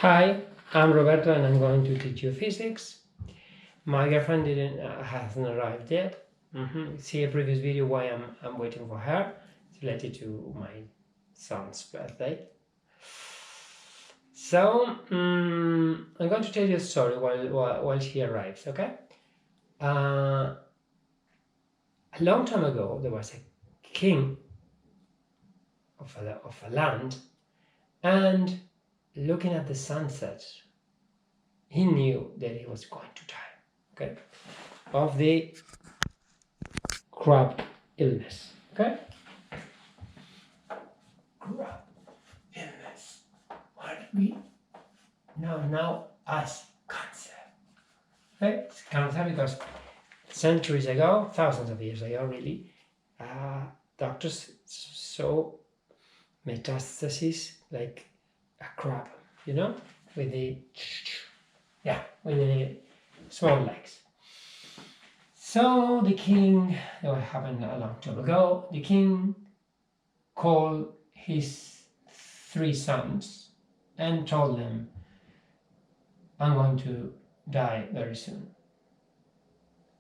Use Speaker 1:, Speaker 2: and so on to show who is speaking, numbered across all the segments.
Speaker 1: Hi, I'm Roberto and I'm going to teach you physics. My girlfriend hasn't arrived yet. See a previous video why I'm waiting for her. It's related to my son's birthday. So I'm going to tell you a story while she arrives. Okay. A long time ago, there was a king of a land, and looking at the sunset, he knew that he was going to die. Okay, of the crab illness. Okay? Crab illness. What we know now as cancer. Okay? It's cancer because centuries ago, thousands of years ago, really, doctors saw metastasis like a crab, with the small legs. So the king, that happened a long time ago, the king called his 3 sons and told them, I'm going to die very soon.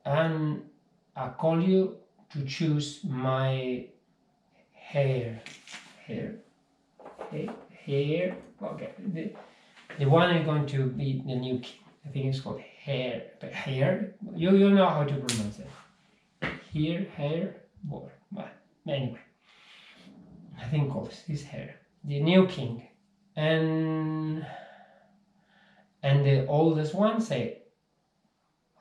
Speaker 1: And I call you to choose my heir. Okay. The one is going to be the new king. I think it's called hair. But hair, you know how to pronounce it. Hair, boy. But anyway, I think his hair. The new king, and the oldest one say,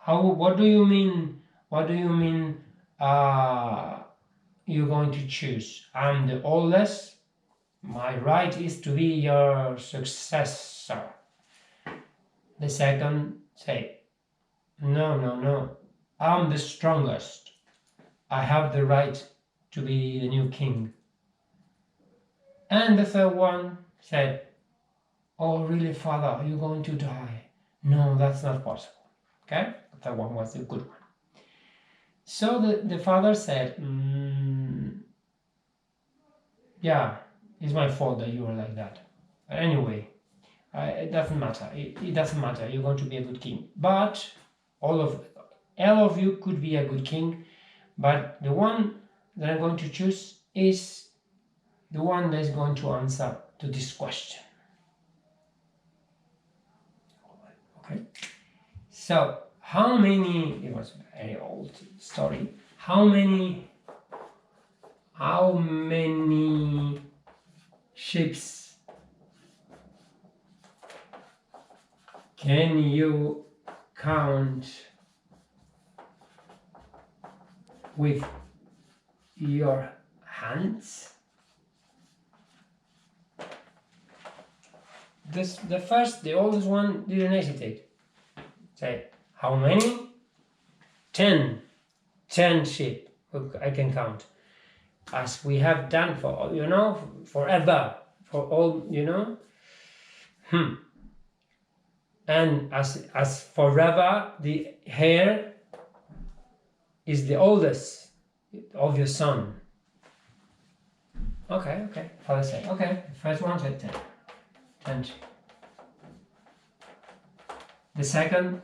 Speaker 1: what do you mean? What do you mean? You're going to choose? I'm the oldest. My right is to be your successor. The second say, no. I'm the strongest. I have the right to be the new king. And the third one said, oh, really, father, you're going to die? No, that's not possible. Okay? The third one was the good one. So the father said, yeah, it's my fault that you are like that. Anyway, it doesn't matter. It doesn't matter. You're going to be a good king. But all of you could be a good king. But the one that I'm going to choose is the one that is going to answer to this question. Okay. So how many? It was a very old story. How many ships can you count with your hands? The oldest one didn't hesitate. Say, how many? 10 sheep I can count, as we have done for forever, for all and as forever the hair is the oldest of your son. Okay, father said, okay. The first one said 10 sheep. The second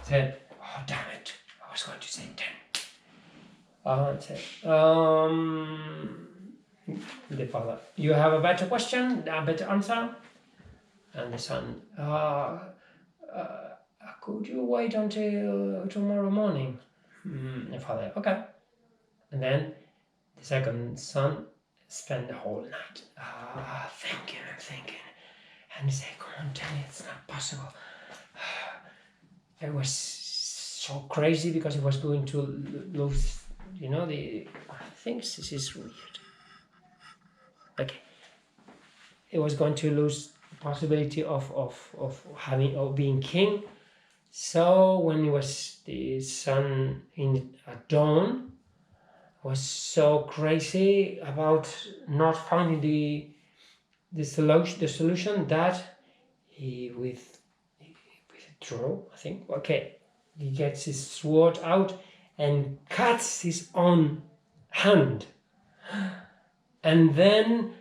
Speaker 1: said, oh damn it, I was going to say 10. The father, you have a better question, a better answer? And the son, could you wait until tomorrow morning? The father, okay. And then the second son spent the whole night thinking, and he said, come on, tell me it's not possible. It was so crazy because he was going to lose, I think this is weird. Okay. He was going to lose the possibility of being king. So when he was the sun at dawn, was so crazy about not finding the solution that he withdrew, I think. Okay, he gets his sword out and cuts his own hand, and then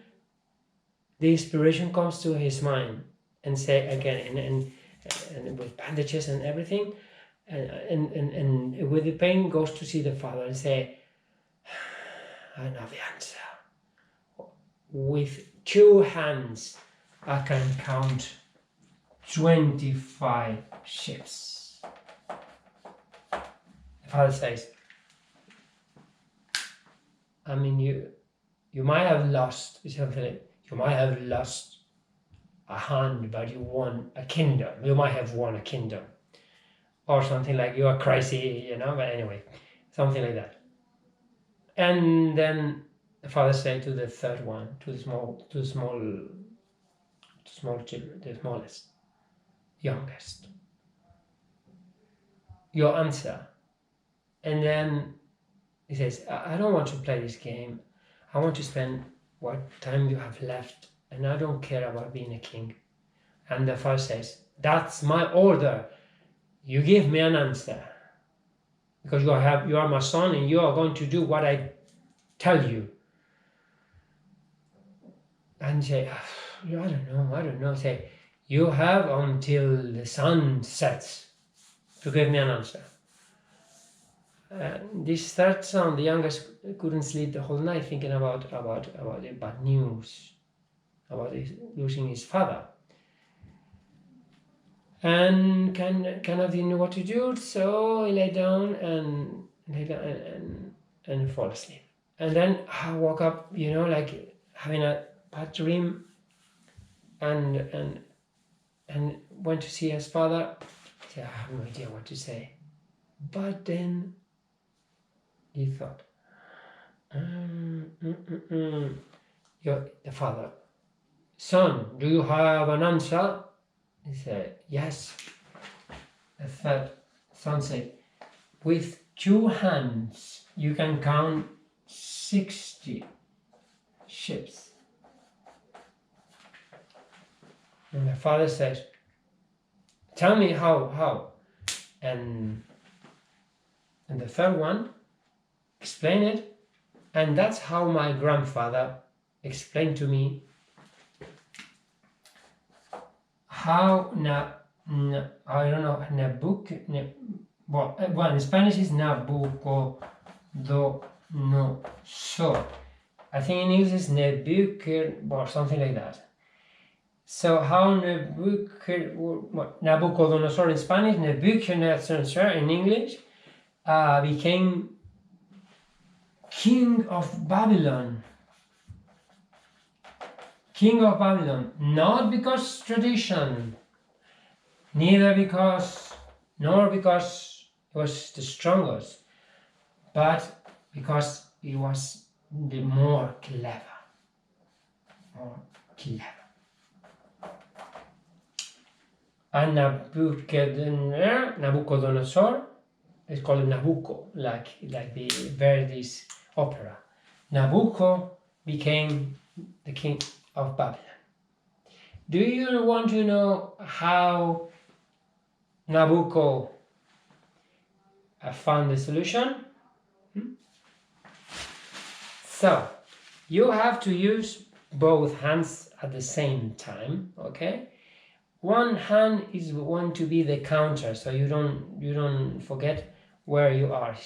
Speaker 1: the inspiration comes to his mind, and say again, and with bandages and everything, and with the pain goes to see the father and say, I know the answer. With 2 hands, I can count 25 ships. The father says, I mean, you might have lost, you might have lost a hand, but you won a kingdom. You might have won a kingdom. Or something like, you are crazy, but anyway, something like that. And then the father said to the third one, to the small children, the smallest, youngest, your answer. And then he says, I don't want to play this game. I want to spend what time you have left, and I don't care about being a king. And the father says, that's my order. You give me an answer. Because you are my son, and you are going to do what I tell you. And say, I don't know. Say, you have until the sun sets to give me an answer. This third son, the youngest, couldn't sleep the whole night thinking about the bad news, about losing his father. And kind of didn't know what to do, so he lay down and fall asleep. And then I woke up, like having a bad dream, and went to see his father. He said, I have no idea what to say. But then he thought, the father, son, do you have an answer? He said, yes. The third son said, with 2 hands you can count 60 ships. And the father says, tell me how. And the third one explained it, and that's how my grandfather explained to me how I don't know, well, in Spanish is Nabucodonosor. I think in English is Nebuchadnezzar or something like that. So how Nabucodonosor in Spanish, Nebuchadnezzar in English, became king of Babylon. King of Babylon, not because tradition, nor because he was the strongest, but because he was the more clever. And Nabucodonosor is called Nabucco, like the Verdi's opera. Nabucco became the king of Babylon. Do you want to know how Nabucco found the solution? So, you have to use both hands at the same time, okay? One hand is going to be the counter, so you don't forget where you are.